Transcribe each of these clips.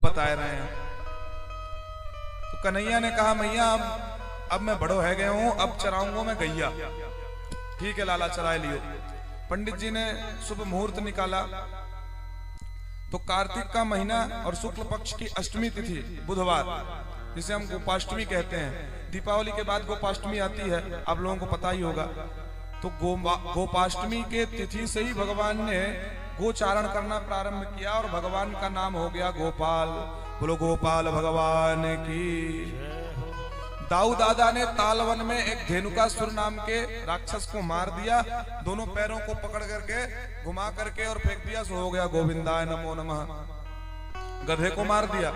बता रहे हैं। तो कन्हैया ने कहा मैया अब मैं बड़ो है गया हूं, अब चराऊंगा मैं गैया। ठीक है लाला चराए लियो। पंडित जी ने शुभ मुहूर्त निकाला। तो कार्तिक का महीना और शुक्ल पक्ष की अष्टमी तिथि बुधवार, जिसे हम गोपाष्टमी कहते हैं। दीपावली के बाद गोपाष्टमी आती है, आप लोगों को पता ही होगा। तो गोपाष्टमी के तिथि से ही भगवान ने गोचारण करना प्रारंभ किया और भगवान का नाम हो गया गोपाल। बोलो गोपाल भगवान की। दाऊ दादा ने तालवन में एक धेनुकासुर नाम के राक्षस को मार दिया। दोनों पैरों को पकड़ करके घुमा करके और फेंक दिया। सो हो गया गोविंदाय नमो नमः। गधे को मार दिया।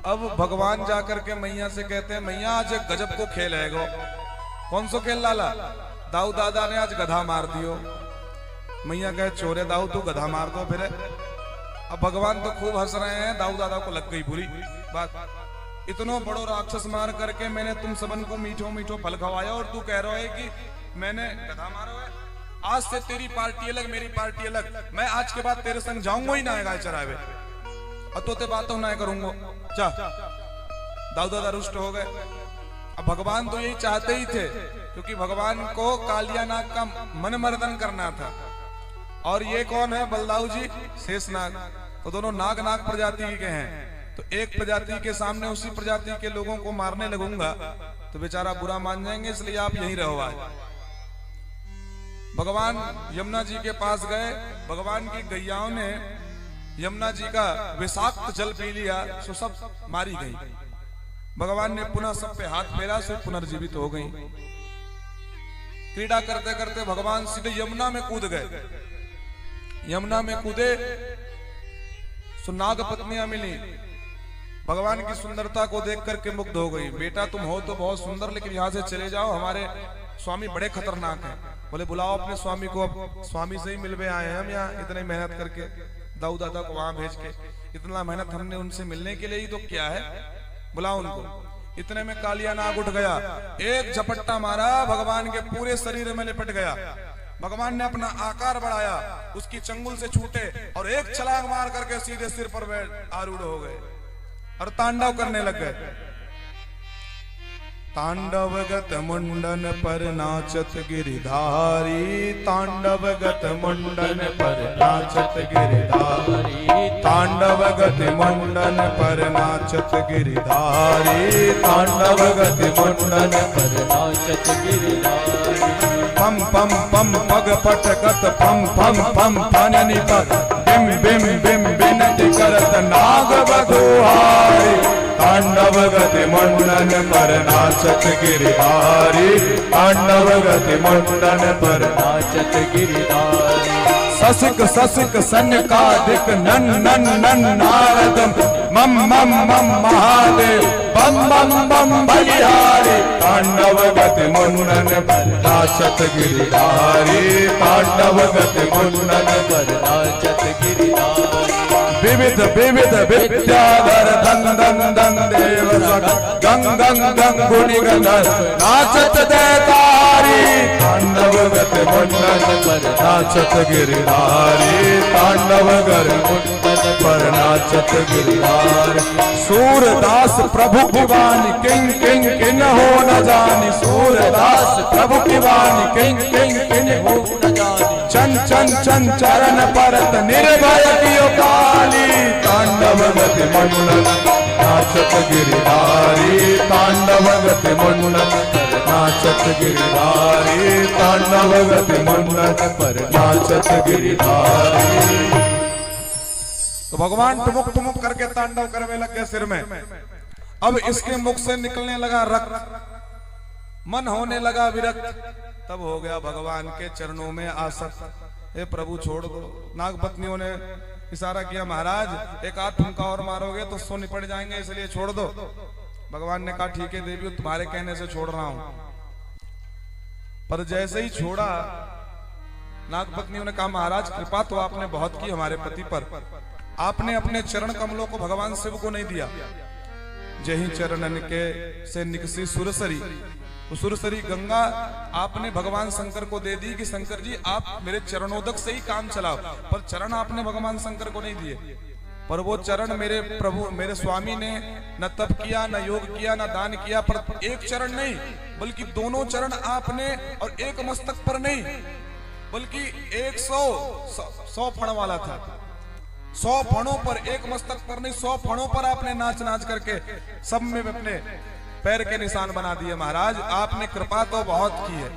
अब भगवान जाकर के मैया से कहते हैं मैया आज एक गजब को खेल है गो। कौन सो खेल लाला? दाऊ दादा ने आज गधा मार दियो। मैया कहे चोरे दाऊ तू गधा मार दो फिर। अब भगवान तो खूब हंस रहे हैं। दाऊ दादा को लग गई बुरी बात। इतनो बड़ो राक्षस मार करके मैंने तुम सबन को मीठो मीठो फल खवाया और तू कह रहा है कि मैंने गधा मारा है। आज से तेरी पार्टी अलग मेरी पार्टी अलग। मैं आज के बाद तेरे संग जाऊंगा ही ना गाय चरावे और तोते बातों ना करूंगा। जा। दाऊ दादा रुष्ट हो गए। अब भगवान तो यही चाहते ही थे, क्योंकि भगवान को कालिया नाग का मन मर्दन करना था। और ये कौन है? बलदाऊ जी शेषनाग। तो दोनों नाग नाग प्रजाति के हैं। तो एक प्रजाति के सामने उसी प्रजाति के लोगों को मारने लगूंगा तो बेचारा बुरा मान जाएंगे, इसलिए आप यहीं रहो। आज भगवान यमुना जी के पास गए। भगवान की गैयाओं ने यमुना जी का विषाक्त जल पी लिया, सो सब मारी गई। भगवान ने पुनः सब पे हाथ फेरा, सो पुनर्जीवित हो गई। क्रीड़ा करते करते भगवान सीधे यमुना में कूद गए। यमुना में कूदे सो नाग पत्नियां मिली। भगवान की सुंदरता को देख करके मुग्ध हो गई। बेटा तुम हो तो बहुत सुंदर, लेकिन यहाँ से चले जाओ, हमारे स्वामी बड़े खतरनाक हैं। बोले बुलाओ अपने स्वामी को। अब स्वामी से ही मिलवे आए हैं हम यहाँ, इतनी मेहनत करके दाऊ दादा को वहां भेज के। इतना मेहनत हमने उनसे मिलने के लिए ही तो क्या है, बुलाओ उनको। इतने में कालिया नाग उठ गया, एक झपट्टा मारा, भगवान के पूरे शरीर में लिपट गया। भगवान ने अपना आकार बढ़ाया, उसकी चंगुल से छूटे और एक छलांग मार करके सीधे सिर पर आरूढ़ हो गए और तांडव करने लग गए। तांडवगत मुंडन पर नाचत गिरिधारी। तांडवगत मुंडन पर नाचत गिरिधारी। तांडवगत मुंडन पर नाचत गिरिधारी। तांडवगत मुंडन पर नाचत गिरिधारी। पम पम पम पग पटकत पम पम पम पानी पर बिम बिम बिम बिनती करत नाग बधुहारी। तांडव गति मुंडन पर नाचत गिरिधारी। तांडव गति मुंडन पर नाचत गिरिधारी। ससिक ससिक सनकादिक नन नन नन नारद मम मम मम महादेव बम बम बम बलिहारी। तांडव गति मुंडन पर नाचत गिरिधारी। तांडव गति मुंडन पर नाचत गिरिधारी। विविध विविध विद्याधर धन धन धन देव गंग गंग गंग गुणी गंधर नाचत देतारी। तांडव गति मुंडन पर नाचत गिरिधारी। तांडव गति मुंडन पर नाचत गिरिधारी। सूरदास प्रभु की वाणी किंग किंग किन हो न जानी। सूरदास प्रभु की वाणी किंग किंग किन हो न जानी। चन चन चन चरण परत निर्भय कियो काली। तांडव गति मुंडन नाचत गिरिधारी। तांडव गति मुंडन नाचत गिरिधारी। तांडव गति मुंडन पर नाचत गिरिधारी। तो भगवान टुमुक टुमुक करके तांडव करने लग गए सिर में। अब इसके मुख से निकलने लगा रक्त, मन होने लगा विरक्त। तब हो गया भगवान के चरणों में आसक्त। हे प्रभु छोड़ दो। नाग पत्नियों ने इशारा किया महाराज एक आध ठुमका और मारोगे तो सो निपट जाएंगे, इसलिए छोड़ दो। भगवान ने कहा ठीक है देवी तुम्हारे कहने से छोड़ रहा हूं। पर जैसे ही छोड़ा नाग पत्नियों ने कहा महाराज कृपा तो आपने बहुत की हमारे पति पर। आपने अपने चरण कमलों को भगवान शिव को नहीं दिया। जही चरणन के से निकसी सुरसरी, सुरसरी गंगा आपने भगवान शंकर को दे दी कि शंकर जी आप मेरे चरणोदक से ही काम चलाओ। पर चरण आपने भगवान शंकर को नहीं दिए। पर वो चरण मेरे प्रभु मेरे स्वामी ने न तप किया, न योग किया, न दान किया, पर एक चरण नहीं बल्कि दोनों चरण आपने, और एक मस्तक पर नहीं बल्कि 100 फण वाला था। 100 फणों पर, एक मस्तक पर नहीं 100 फणों पर आपने नाच नाच करके सब में अपने पैर के निशान बना दिए। महाराज आपने कृपा तो बहुत की है,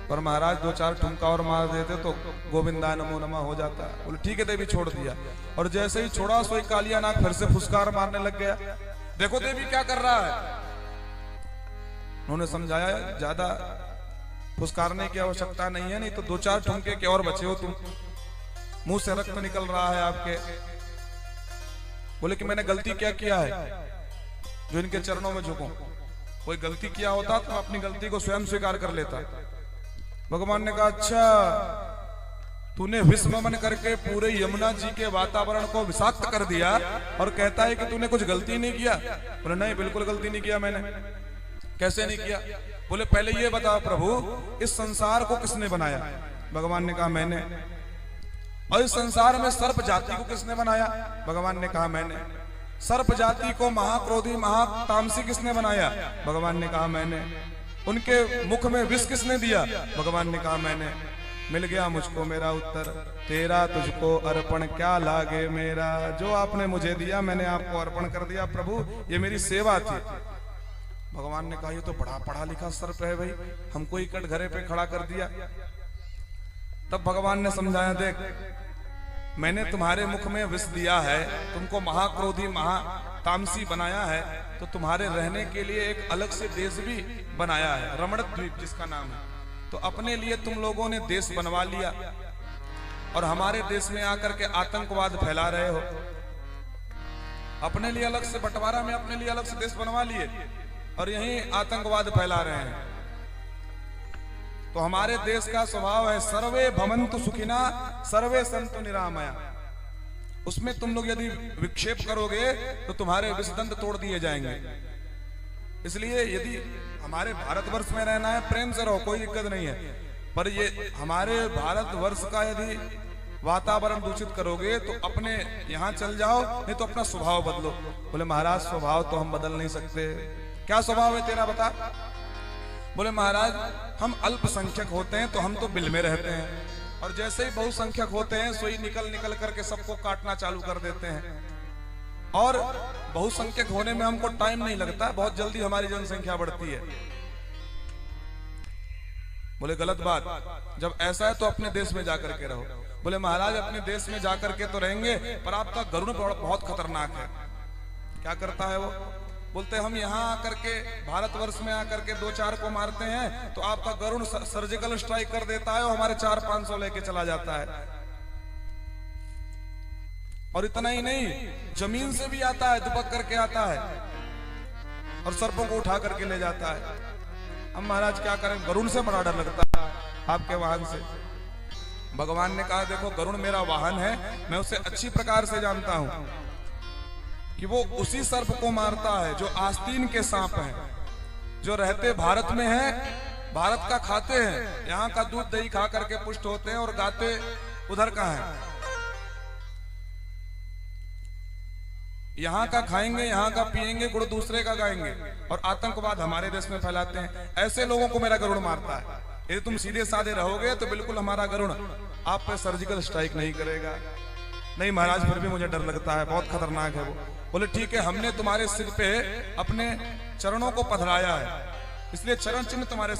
पर महाराज 2-4 ठुमका और मार देते तो गोविंदा नमो नमः हो जाता। बोले ठीक है देवी, छोड़ दिया। और जैसे ही छोड़ा सोई कालिया नाग फिर से फुसकार मारने लग गया। देखो देवी क्या कर रहा है। उन्होंने समझाया ज्यादा फुसकारने की आवश्यकता नहीं है, नहीं तो 2-4 ठुमके के और बचे हो तुम, मुंह से रक्त निकल रहा है आपके। बोले कि मैंने गलती क्या किया है जो इनके चरणों में झुकूं। कोई गलती किया होता तो अपनी गलती को स्वयं स्वीकार कर लेता। भगवान ने कहा अच्छा, तूने विषमन करके पूरे यमुना जी के वातावरण को विषाक्त कर दिया और कहता है कि तूने कुछ गलती नहीं किया। बोले नहीं, बिल्कुल गलती नहीं किया मैंने। कैसे नहीं किया? बोले पहले ये बताओ प्रभु, इस संसार को किसने बनाया? भगवान ने कहा मैंने। और इस संसार में सर्प जाति को किसने बनाया? भगवान ने कहा मैंने। सर्प जाति को महाक्रोधी महातामसी किसने बनाया? भगवान ने कहा मैंने। उनके मुख में विष किसने दिया? भगवान ने कहा मैंने। मिल गया मुझको मेरा उत्तर, तेरा तुझको अर्पण क्या लागे मेरा। जो आपने मुझे दिया मैंने आपको अर्पण कर दिया प्रभु, ये मेरी सेवा थी। भगवान ने कहा ये तो बड़ा पढ़ा लिखा सर्प है भाई, हमको ही कटघरे पे खड़ा कर दिया। तब भगवान ने समझाया, देख मैंने तुम्हारे मुख में विष दिया है, तुमको महाक्रोधी महातामसी बनाया है, तो तुम्हारे रहने के लिए एक अलग से देश भी बनाया है, रमण द्वीप जिसका नाम है। तो अपने लिए तुम लोगों ने देश बनवा लिया और हमारे देश में आकर के आतंकवाद फैला रहे हो। अपने लिए अलग से बंटवारा में अपने लिए अलग से देश बनवा लिए और यही आतंकवाद फैला रहे हैं। तो हमारे देश का स्वभाव है सर्वे भवन्तु सुखिना सर्वे सन्तु निरामया। उसमें तुम लोग यदि विक्षेप करोगे तो तुम्हारे विषदंत तोड़ दिए जाएंगे। इसलिए यदि हमारे भारतवर्ष में रहना है प्रेम से रहो, कोई दिक्कत नहीं है, पर ये हमारे भारतवर्ष का यदि वातावरण दूषित करोगे तो अपने यहाँ चल जाओ, नहीं तो अपना स्वभाव बदलो। बोले महाराज स्वभाव तो हम बदल नहीं सकते। क्या स्वभाव है तेरा बता? बोले महाराज हम अल्पसंख्यक होते हैं तो हम तो बिल में रहते हैं, और जैसे ही बहुसंख्यक होते हैं सोई निकल करके सबको काटना चालू कर देते हैं। और बहुसंख्यक होने में हमको टाइम नहीं लगता, बहुत जल्दी हमारी जनसंख्या बढ़ती है। बोले गलत बात, जब ऐसा है तो अपने देश में जाकर के रहो। बोले महाराज अपने देश में जाकर के तो रहेंगे, पर आपका गरुड़ बहुत खतरनाक है। क्या करता है वो? बोलते हम यहाँ आकर के भारतवर्ष में आकर के 2-4 को मारते हैं तो आपका गरुड़ सर्जिकल स्ट्राइक कर देता है और हमारे 400-500 लेके चला जाता है। और इतना ही नहीं, जमीन से भी आता है, दुबक करके आता है और सर्पों को उठा करके ले जाता है। अब महाराज क्या करें, गरुड़ से बड़ा डर लगता है आपके वाहन से। भगवान ने कहा देखो गरुड़ मेरा वाहन है, मैं उसे अच्छी प्रकार से जानता हूं कि वो उसी सर्प को मारता है जो आस्तीन के सांप हैं, जो रहते भारत में हैं, भारत का खाते हैं, यहाँ का दूध दही खा करके पुष्ट होते हैं और गाते उधर का है। यहाँ का खाएंगे, यहाँ का पिएंगे, गुड़ दूसरे का गाएंगे और आतंकवाद हमारे देश में फैलाते हैं। ऐसे लोगों को मेरा गरुड़ मारता है। यदि तुम सीधे साधे रहोगे तो बिल्कुल हमारा गरुड़ आप पे सर्जिकल स्ट्राइक नहीं करेगा। नहीं महाराज फिर भी मुझे डर लगता है, बहुत खतरनाक है वो। बोले ठीक है, हमने तुम्हारे सिर पे अपने चरणों को पधराया है, इसलिए चरण चिन्ह तुम्हारे